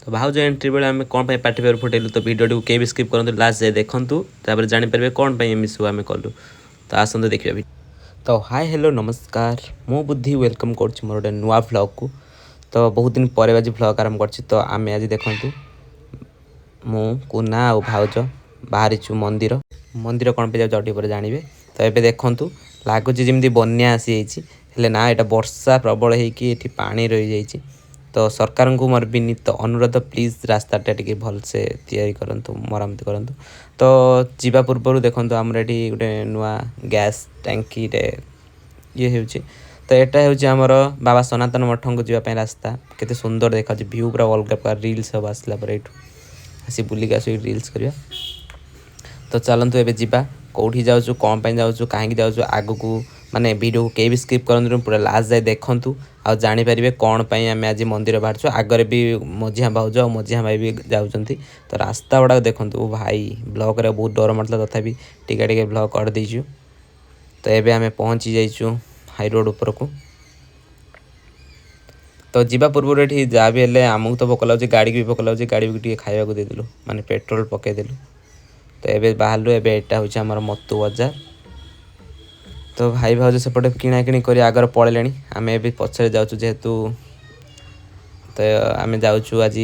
तो भाउज एंट्री बेले आम कौन पार्टी पेपर फुटेलु तो भिडियो को भी स्किप करूँ लास्ट जाए देखूँ तापर जापर कौन एम सब आम कलु तो आसतु देखिए। तो हाय हेलो नमस्कार मु बुद्धि वेलकम कर मोर गोटे नुआ व्लॉग को। तो बहुत दिन पर आज व्लॉग आरंभ कर तो आम आज देखूँ मु कुना आ भाउज बाहरी मंदिर मंदिर कौन पे जाऊँ पर जानवे। तो ये देखूँ लगुच जमी बन्या आसी हेले ना यहाँ वर्षा प्रबल होगी पानी रही जाइए। तो सरकार को मोर विनीत अनुरोध प्लीज रास्ता टे भलसे तैयारी करूँ मरामती करूँ। तो जीवा पूर्व देखो आमर ये गोटे नुआ गैस टैंकी ये हो तो यहाँ हूँ आमर बाबा सनातन मठ को जावाई रास्ता केते सुंदर देखा व्यू पूरा अलग प्रकार रिल्स सब आसला पर यू आसी बुलिक आस रिल्स करवा। तो चलतु एवं जावा कौटी जाऊँ कौन पर जाऊँ कहीं जाऊँ आग को माने वीडियो को कहीं भी स्किप करूँ पूरा लास्ट जाए देखूँ आ जापर कौन पर आम आज मंदिर बाहर आगे भी मझिया भाउज और मझिया भाई भी जाऊँच। तो रास्ता गुड़ा देखूँ भाई ब्लॉक रे बहुत डर मारता तथापि टिके ब्लॉक कर देचु। तो ये आम पहुँची जाइचु हाई रोड ऊपर को। तो जीवा पूर्व ये जहाँ भी है आमको तो भोक लगे गाड़ी भी भोक लगे गाड़ी भी खाया देदेलु माने पेट्रोल पकईदेलु। तो ये बाहर एटा हूँ आमर मत्तु बजार। तो भाई भाउज सेपटे किणाकिणी कर आगर पड़े आम ए पचर जाऊँ जेहेतु तो आम जाऊँ आज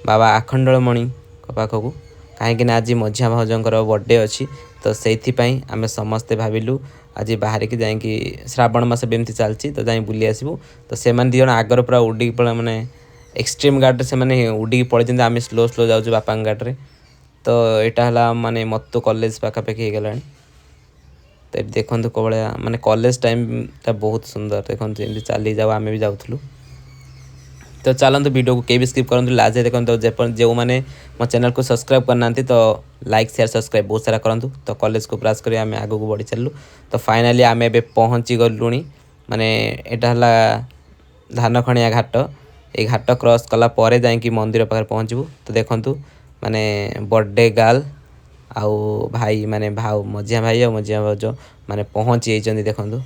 बाबा आखंडलमणि पाखक कहीं आज मझिया भाउजर बर्थडे अच्छी। तो से आम समस्ते भाविलु आज बाहर की जाकि श्रावण मास भी एमती चलती तो जाए बुली आसबू। तो से दिजन आगर पूरा उड़ी पड़ा माने एक्सट्रीम गाड़ी से उड़ी पड़े आम स्लो स्लो जाऊँ बापा गाड़ी। तो यहाँ है माने मत्तु कॉलेज पाखापाखि हो गला। तो देखो कौ भाया माने कॉलेज टाइम बहुत सुंदर देखो चली जाओ आम भी जाऊँ। तो चलते वीडियो को कहीं भी स्किप करूँ लास्ट देखो जो मैंने मो चैनल को सब्सक्राइब करना तो लाइक शेयर सब्सक्राइब बहुत सारा करूँ। तो कॉलेज को प्रयास करें आम आग को बढ़ी चलू। तो फाइनाली आम ए पहुँची गलु माने यहाँ है धान खणिया घाट ये घाट क्रॉस कला परे जाकि मंदिर पाखे पहुँचबू। तो देखूँ माने बर्थडे गर्ल आउ भाई माने भाव मझिया भाई और मझिया भाउज माने पहुँची जाइए देखूँ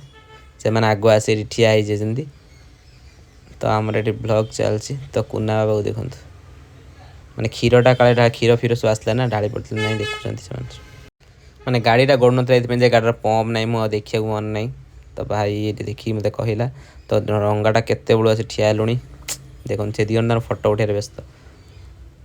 से मैंने आगु आसी ठिया हो जाती। तो आमर ये ब्लॉग चलती तो कुना बाबा को देखो माने क्षीरटा काले क्षीर फीर सब आसला ना ढाली पड़ते ना देखुं माने गाड़ीटा गोड़ ना गाड़ी पंप ना मुझे देखा मन ना। तो भाई ये देखिए मत कहला तो रंगाटा केते बड़ू आसी ठिया लुणी देखो से दिजन फटो उठार व्यस्त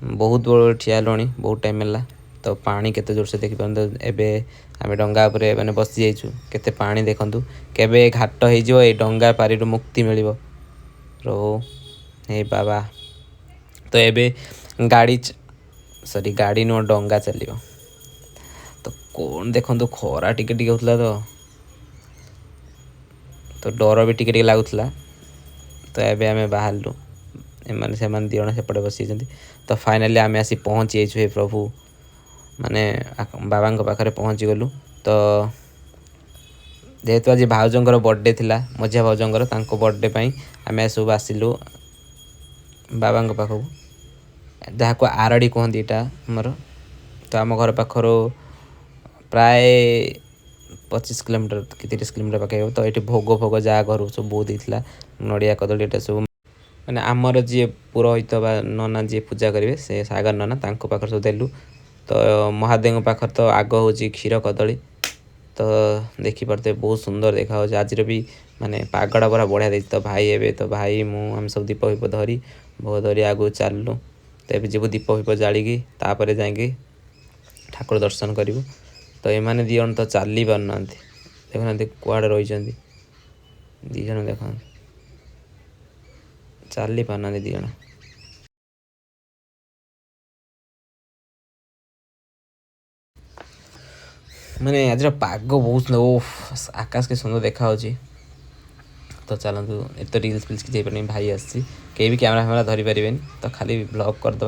बहुत बड़ ठिया लुणी बहुत टाइम है। तो पानी केते जोर से देखिपार एवं आम डंगा मैंने बसी जाइचु केते पानी देखूँ केवे घाट हो डंगा पारी मुक्ति मिल रो हे बाबा। तो ये गाड़ी सॉरी गाड़ी नुह डंगा चलो। तो कौन देखो खरा टिके होता तो डर भी टिके लगुला। तो ये आम बाहरलु एम से दिजण सेपटे बसी। तो फाइनाली आम आसी पहुँची जाइए हे प्रभु माने बाबा पाखे पहुँची गलु। तो जेहेतु आज भाउजर बर्थडे थिला मझिया भाउजर बर्थडे आम सब आसिलु बाबा पाखक जहाँ को आरड़ी कहती यहाँ आमर। तो आम घर पाखर प्राय 25 किलोमीटर कि 30 किलोमीटर पाखे। तो ये भोग भोग जहाँ घर सब बहुत होता नड़िया कदली ये सब मैंने आमर जी पुरोहित बा नना जी पूजा करेंगे से सागर नना पाखर सब देलु। तो महादेव पाखर तो आग हूँ क्षीर कदली। तो देखिपे बहुत सुंदर देखा आज भी माने पागड़ा पूरा बढ़िया देखी। तो भाई एवं तो भाई मुझे सब दीप फीप धरी भोग धरी आगू चलु। तो ये जीव दीप फीप जाड़िकी तापर जाकि ठाकुर दर्शन करूँ। तो ये दिजन तो चली पारना देखना कुआड़े रही दिज देख चली पारना दिजन। मैंने आज पाग बहुत आकाश के सुंदर देखा। तो चलतु एत रिल्स फिल्स किसी भाई आसी कहीं भी कैमरा फैमरा धरी पारे तो खाली ब्लॉग करदे।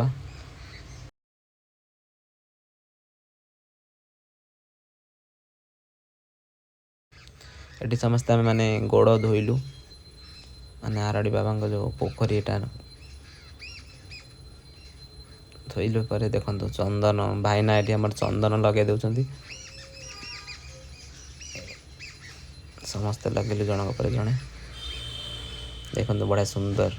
ये समस्ते आम मैंने गोड़ धोइलु माने आरड़ी बाबा जो पोखरी यहाँ धोइलु पर देखो चंदन भाईना ये आम चंदन लगे दौरान समस्ते लगे जनक पर जड़े देखो बढ़िया सुंदर।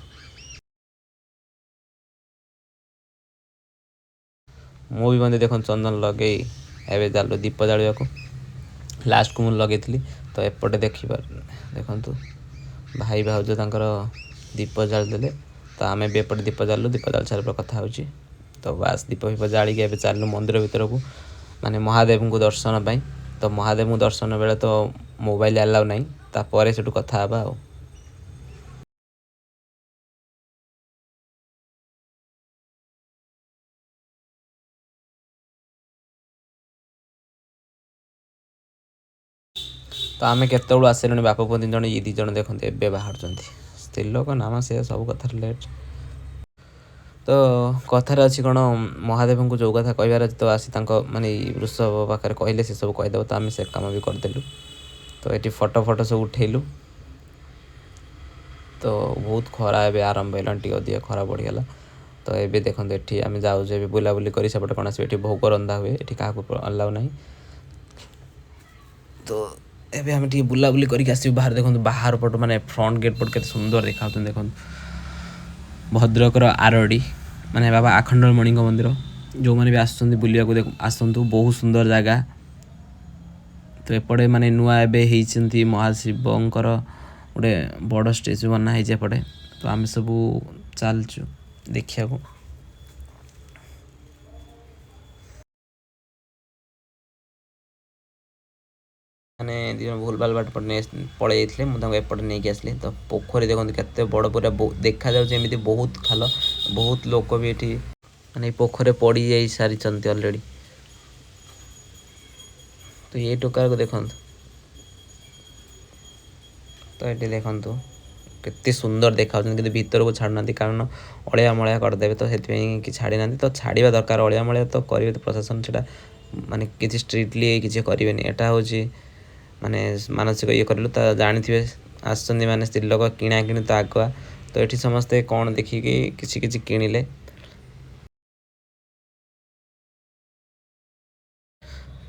ମୁଁ ବି ମଧ୍ୟ ଦେଖନ୍ତୁ ଚନ୍ଦନ ଲଗେଇ ଏବେ ଜାଳୁ ଦୀପ ଜାଳିବାକୁ ଲାଷ୍ଟକୁ ମୁଁ ଲଗେଇଥିଲି। ତ ଏପଟେ ଦେଖନ୍ତୁ ଭାଇ ଭାଉଜ ତାଙ୍କର ଦୀପ ଜାଳିଦେଲେ। ତ ଆମେ ବି ଏପଟେ ଦୀପ ଜାଳିଲୁ। ଦୀପ ଜାଳି ସାରିଲା ପରେ କଥା ହେଉଛି। ତ ବାସ୍ ଦୀପ ଫିପ ଜାଳିକି ଏବେ ଚାଲିଲୁ ମନ୍ଦିର ଭିତରକୁ, ମାନେ ମହାଦେବଙ୍କୁ ଦର୍ଶନ ପାଇଁ। ତ ମହାଦେବଙ୍କୁ ଦର୍ଶନ ବେଳେ ତ ମୋବାଇଲ ଆଲାଉ ନାହିଁ, ତାପରେ ସେଠୁ କଥା ହେବା ଆଉ। ତ ଆମେ କେତେବେଳୁ ଆସିଲୁଣି ବାପ ପୁଅ 3 ଜଣ, ଇଏ 2 ଜଣ ଦେଖନ୍ତୁ ଏବେ ବାହାରୁଛନ୍ତି। ସ୍ତ୍ରୀ ଲୋକ ନାମ ସେ ସବୁ କଥାରେ ଲେଟ୍। ତ କଥାରେ ଅଛି କ'ଣ, ମହାଦେବଙ୍କୁ ଯେଉଁ କଥା କହିବାର ଅଛି ତ ଆସି ତାଙ୍କ ମାନେ ବୃଷଭ ପାଖରେ କହିଲେ ସେ ସବୁ କହିଦେବ। ତ ଆମେ ସେ କାମ ବି କରିଦେଲୁ। ତ ଏଠି ଫଟୋ ସବୁ ଉଠେଇଲୁ। ତ ବହୁତ ଖରା ଏବେ ଆରମ୍ଭ ହେଲାଣି, ଟିକେ ଅଧିକ ଖରା ବଢ଼ିଗଲା। ତ ଏବେ ଦେଖନ୍ତୁ ଏଠି ଆମେ ଯାଉଛୁ ଏବେ ବୁଲାବୁଲି କରି। ସେପଟେ କ'ଣ ଆସିବେ, ଏଠି ଭୋଗ ରନ୍ଧା ହୁଏ, ଏଠି କାହାକୁ ଆଲାଉ ନାହିଁ। ତ ଏବେ ଆମେ ଟିକେ ବୁଲାବୁଲି କରିକି ଆସିବୁ ବାହାରେ। ଦେଖନ୍ତୁ ବାହାର ପଟ ମାନେ ଫ୍ରଣ୍ଟ ଗେଟ୍ ପଟ କେତେ ସୁନ୍ଦର ଦେଖାଯାଉଛନ୍ତି ଦେଖନ୍ତୁ। ଭଦ୍ରକର ଆରଡ଼ି ମାନେ ବାବା ଆଖଣ୍ଡଳମଣିଙ୍କ ମନ୍ଦିର। ଯେଉଁମାନେ ବି ଆସୁଛନ୍ତି ବୁଲିବାକୁ ଆସନ୍ତୁ, ବହୁତ ସୁନ୍ଦର ଜାଗା। ତ ଏପଟେ ମାନେ ନୂଆ ଏବେ ହେଇଛନ୍ତି ମହାଶିବଙ୍କର ଗୋଟେ ବଡ଼ ଷ୍ଟେଚୁ ବନା ହେଇଛି ଏପଟେ। ତ ଆମେ ସବୁ ଚାଲିଛୁ ଦେଖିବାକୁ। ମାନେ 2 ଜଣ ଭୁଲ ଭାଲ ବାଟ ପଟେ ପଳେଇ ଯାଇଥିଲେ, ମୁଁ ତାଙ୍କୁ ଏପଟେ ନେଇକି ଆସିଲି। ତ ପୋଖରୀ ଦେଖନ୍ତୁ କେତେ ବଡ଼, ପୁରା ଦେଖାଯାଉଛି ଏମିତି ବହୁତ ଖାଲ। ବହୁତ ଲୋକ ବି ଏଠି ମାନେ ଏଇ ପୋଖରୀରେ ପଡ଼ିଯାଇ ସାରିଛନ୍ତି ଅଲରେଡ଼ି। ତ ଏଇ ଟୋକାକୁ ଦେଖନ୍ତୁ। ତ ଏଠି ଦେଖନ୍ତୁ କେତେ ସୁନ୍ଦର ଦେଖାଯାଉଛନ୍ତି, କିନ୍ତୁ ଭିତରକୁ ଛାଡ଼ୁନାହାନ୍ତି କାରଣ ଅଳିଆ ମଳିଆ କରିଦେବେ। ତ ସେଥିପାଇଁ କି ଛାଡ଼ିନାହାନ୍ତି। ତ ଛାଡ଼ିବା ଦରକାର, ଅଳିଆ ମଳିଆ ତ କରିବେ ତ ପ୍ରଶାସନ, ସେଇଟା ମାନେ କିଛି ଷ୍ଟ୍ରିକ୍ଟଲି କିଛି କରିବେନି। ଏଟା ହେଉଛି ମାନେ ମାନସିକ ଇଏ କରିଲୁ। ତ ଜାଣିଥିବେ ଆସୁଛନ୍ତି ମାନେ ସ୍ତ୍ରୀ ଲୋକ କିଣାକିଣି ତ ଆଗୁଆ। ତ ଏଠି ସମସ୍ତେ କ'ଣ ଦେଖିକି କିଛି କିଣିଲେ।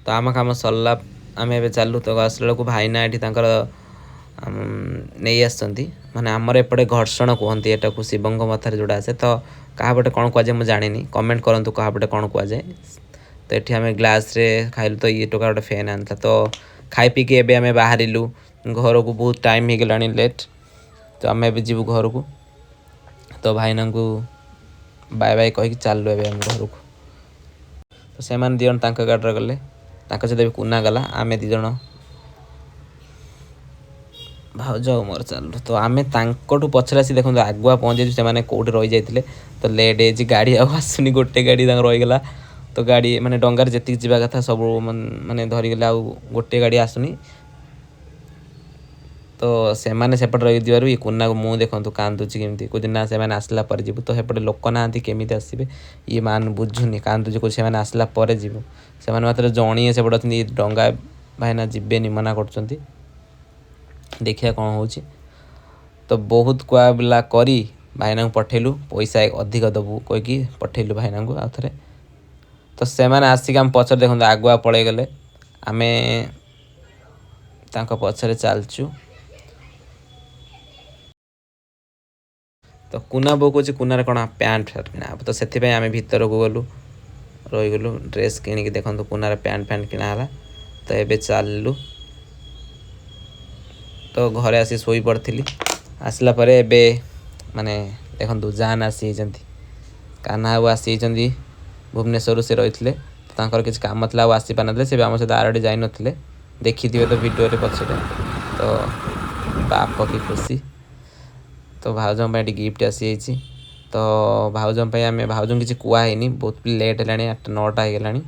ତ ଆମ କାମ ସରିଲା, ଆମେ ଏବେ ଚାଲୁ। ତ ଆସିଲା ବେଳକୁ ଭାଇନା ଏଠି ତାଙ୍କର ନେଇ ଆସିଛନ୍ତି, ମାନେ ଆମର ଏପଟେ ଘର୍ଷଣ କୁହନ୍ତି ଏଟାକୁ, ଶିବଙ୍କ ମଥାରେ ଯେଉଁଟା ଆସେ। ତ କାହା ପଟେ କ'ଣ କୁହାଯାଏ ମୁଁ ଜାଣିନି, କମେଣ୍ଟ କରନ୍ତୁ କାହା ପଟେ କ'ଣ କୁହାଯାଏ। ତ ଏଠି ଆମେ ଗ୍ଲାସ୍ରେ ଖାଇଲୁ। ତ ଇଏ ଟୋକା ଗୋଟେ ଫ୍ୟାନ୍ ଆଣିଥିଲା। ତ ଖାଇ ପିଇକି ଏବେ ଆମେ ବାହାରିଲୁ ଘରକୁ। ବହୁତ ଟାଇମ୍ ହେଇଗଲାଣି ଲେଟ୍। ତ ଆମେ ଏବେ ଯିବୁ ଘରକୁ। ତ ଭାଇନାଙ୍କୁ ବାଏ ବାଏ କହିକି ଚାଲିଲୁ ଏବେ ଆମେ ଘରକୁ। ତ ସେମାନେ 2 ଜଣ ତାଙ୍କ ଗାଡ଼ିରେ ଗଲେ, ତାଙ୍କ ସହିତ ବି କୁନା ଗଲା। ଆମେ 2 ଜଣ ଭାଉଜ ଆଉ ମୋର ଚାଲିଲୁ। ତ ଆମେ ତାଙ୍କଠୁ ପଛରେ ଆସି ଦେଖନ୍ତୁ ଆଗୁଆ ପହଞ୍ଚିଛୁ। ସେମାନେ କେଉଁଠି ରହିଯାଇଥିଲେ, ତ ଲେଟ୍ ହେଇଛି, ଗାଡ଼ି ଆଉ ଆସୁନି। ଗୋଟେ ଗାଡ଼ି ତାଙ୍କର ରହିଗଲା। ତ ଗାଡ଼ି ମାନେ ଡଙ୍ଗାରେ ଯେତିକି ଯିବା କଥା ସବୁ ମାନେ ଧରିଗଲେ, ଆଉ ଗୋଟେ ଗାଡ଼ି ଆସୁନି। ତ ସେମାନେ ସେପଟେ ରହିକି ଯିବାରୁ ଇଏ କୁନାକୁ ମୁଁ ଦେଖନ୍ତୁ କାନ୍ଦୁଛି କେମିତି, କହୁଛି ନା ସେମାନେ ଆସିଲା ପରେ ଯିବୁ। ତ ସେପଟେ ଲୋକ ନାହାନ୍ତି କେମିତି ଆସିବେ, ଇଏ ବୁଝୁନି, କାନ୍ଦୁଛି, କହୁଛି ସେମାନେ ଆସିଲା ପରେ ଯିବୁ। ସେମାନେ ମାତ୍ର ଜଣିଏ ସେପଟେ ଅଛନ୍ତି, ଡଙ୍ଗା ଭାଇନା ଯିବେନି ମନା କରୁଛନ୍ତି। ଦେଖିବା କ'ଣ ହେଉଛି। ତ ବହୁତ କୁଆବିଲା କରି ଭାଇନାଙ୍କୁ ପଠେଇଲୁ, ପଇସା ଅଧିକ ଦେବୁ କହିକି ପଠେଇଲୁ ଭାଇନାଙ୍କୁ ଆଉ ଥରେ। ତ ସେମାନେ ଆସିକି ଆମ ପଛରେ ଦେଖନ୍ତୁ ଆଗୁଆ ପଳେଇଗଲେ। ଆମେ ତାଙ୍କ ପଛରେ ଚାଲିଛୁ। ତ କୁନା ବୋଉ କହୁଛି କୁନାର କ'ଣ ପ୍ୟାଣ୍ଟ ସାର୍ଟ କିଣା ହେବ। ତ ସେଥିପାଇଁ ଆମେ ଭିତରକୁ ଗଲୁ, ରହିଗଲୁ। ଡ୍ରେସ୍ କିଣିକି ଦେଖନ୍ତୁ କୁନାର ପ୍ୟାଣ୍ଟ ଫ୍ୟାଣ୍ଟ କିଣା ହେଲା। ତ ଏବେ ଚାଲିଲୁ। ତ ଘରେ ଆସି ଶୋଇପଡ଼ିଥିଲି। ଆସିଲା ପରେ ଏବେ ମାନେ ଦେଖନ୍ତୁ ଜାନ୍ ଆସିଯାଇଛନ୍ତି, କାହ୍ନା ବାବୁ ଆସିଯାଇଛନ୍ତି ଭୁବନେଶ୍ୱରରୁ। ସେ ରହିଥିଲେ, ତାଙ୍କର କିଛି କାମ ଥିଲା ଆଉ ଆସିପାରିନଥିଲେ। ସେ ବି ଆମ ସହିତ ଆରଡ଼ି ଯାଇନଥିଲେ, ଦେଖିଥିବେ ତ ଭିଡ଼ିଓରେ ପଛରେ। ତ ବାପ କି ଖୁସି। ତ ଭାଉଜଙ୍କ ପାଇଁ ଏଠି ଗିଫ୍ଟ ଆସିଯାଇଛି। ତ ଭାଉଜଙ୍କ ପାଇଁ ଆମେ ଭାଉଜଙ୍କୁ କିଛି କୁହା ହେଇନି, ବହୁତ ଲେଟ୍ ହେଲାଣି, 8-9ଟା ହେଇଗଲାଣି।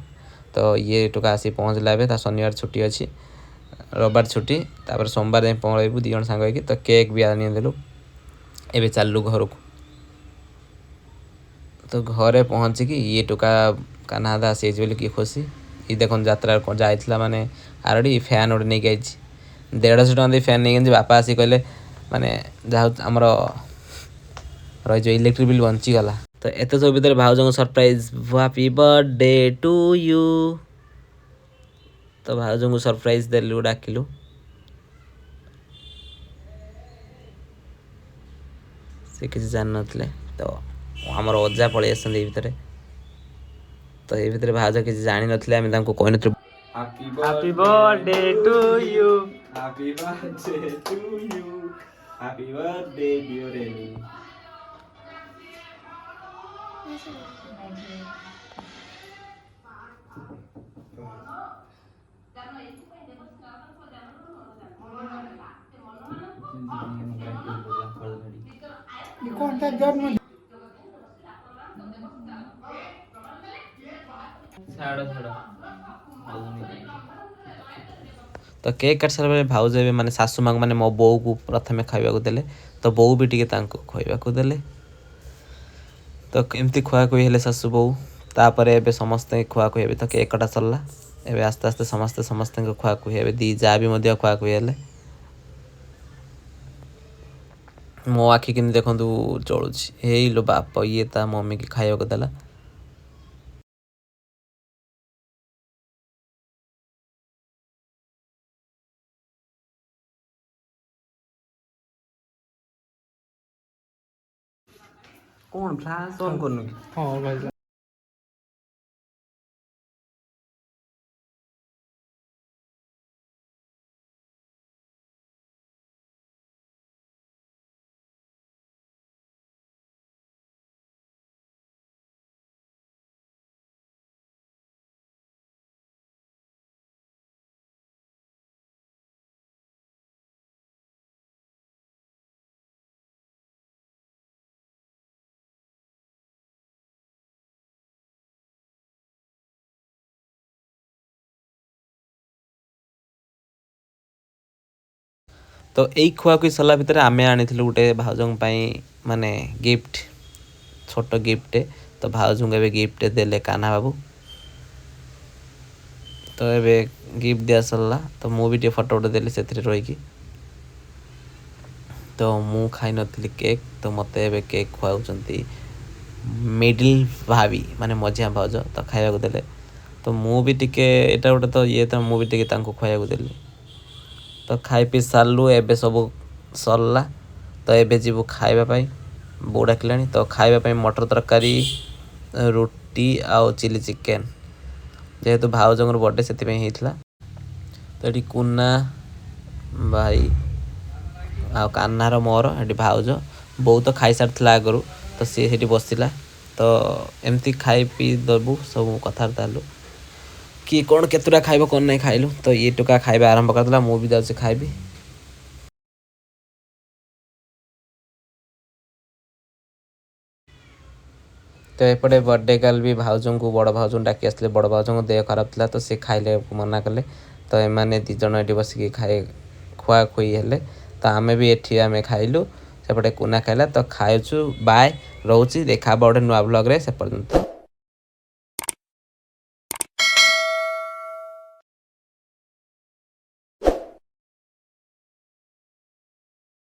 ତ ଇଏ ଟୋକା ଆସି ପହଞ୍ଚିଲା ଏବେ। ତା ଶନିବାର ଛୁଟି ଅଛି, ରବିବାର ଛୁଟି, ତାପରେ ସୋମବାର ଯାଇ ପଳେଇବୁ 2 ଜଣ ସାଙ୍ଗ ହେଇକି। ତ କେକ୍ ବି ଆଣିଦେଲୁ। ଏବେ ଚାଲିଲୁ ଘରକୁ। ତ ଘରେ ପହଞ୍ଚିକି ଇଏ ଟୋକା କାହ୍ନା ଦାଦା ଆସିଯାଇଛି ବୋଲି କି ଖୁସି। ଇଏ ଦେଖନ୍ତୁ ଯାତ୍ରାରେ ଯାଇଥିଲା ମାନେ ଆରଡ଼ି, ଫ୍ୟାନ୍ ଗୋଟେ ନେଇକି ଆସିଛି। 150 ଟଙ୍କା ଦେଇ ଫ୍ୟାନ୍ ନେଇକି ଆସିଛି। ବାପା ଆସିକି କହିଲେ ମାନେ ଯାହା ଆମର ରହିଯିବ, ଇଲେକ୍ଟ୍ରିକ୍ ବିଲ୍ ବଞ୍ଚିଗଲା। ତ ଏତେ ସବୁ ଭିତରେ ଭାଉଜଙ୍କ surprise, happy birthday to you. ତ ଭାଉଜଙ୍କୁ ସରପ୍ରାଇଜ୍ ଦେଲୁ, ଡାକିଲୁ। ସେ କିଛି ଜାଣିନଥିଲେ। ତ ଆମର ଅଜା ପଳେଇ ଆସିଛନ୍ତି ଏଇ ଭିତରେ। ତ तो ये भितर भाज किसी जानी नथिले आमे तांको कोइ नथिलु happy birthday to you happy birthday to you happy birthday dear Renu तो केक काट सारा भाउज ए माने सासू मां माने मो बो को प्रथमे खाइबा को देले तो बो भी टिके तांको खाइबा को देले तो एमती खुआ कोई हेले सासू बो तापरे एबे समस्त खुआ को हेबे तो केक काटा सरला एबे आस्ते आस्ते समस्त को खुआ को हेबे दी जा भी मध्य खुआ को हेले मो आखि किन देखंतु चलुछि हेई लो बाप ये ता मम्मी की खाइबा को देला कौन फ्लाश ऑन करनु की हां भाई तो यही खुआ खुई सरला भितर आमे आनिथिलु गुटे भाउजंग पई माने गिफ्ट छोट गिफ्ट तो भाउजंग एबे गिफ्ट देले कान्हा बाबू तो एबे गिफ्ट दिया सरला तो मु भी टे फोटो देली सेथिरे रोई की तो मु खाइ नथिली केक तो मते एबे केक खुआउचंती मिडिल भाभी माने मझिया भाउज तो खाइबा को देले तो मु भी टिके एटा उटे तो ये तो मु भी टिके तांको खुआइबा को देली तो खाई पी सारलु एबे सब सरला तो एबे जीवु खाइबा पई बो डाकिलानी तो खाइबा पई मटर तरकारी रोटी आउ चिली चिकेन जेहेतु भाउजंगर बर्थडे सेति पई हेतला तो एटी कुन्ना भाई आ कान्हार मोर एटी भाउज बहुत खाई सारथला आगरु तो सी हेटी बसिला तो एमती खाई पी दबु सब कथारता हलु कि कौन केतुरा खाइबो कोन नै खाइलु तो ये टुका खाइबा आरंभ करदला मु भी जाउछि खाइबी तो एपटे बर्थडे काल भी भाउजों को बड़ भाउजों डाकी आसले बड़ भाउजों को देह खराब थला तो से खाइले मना कले तो एमाने दी जण एटी बसिकी खाए खुआ खुई हेले तो आमे भी एठी आमे खाइलु सेपटे कुना खाइला तो खाइछु बाय रहउछि देखा बडे नुवा ब्लॉग रे से पर्यंत।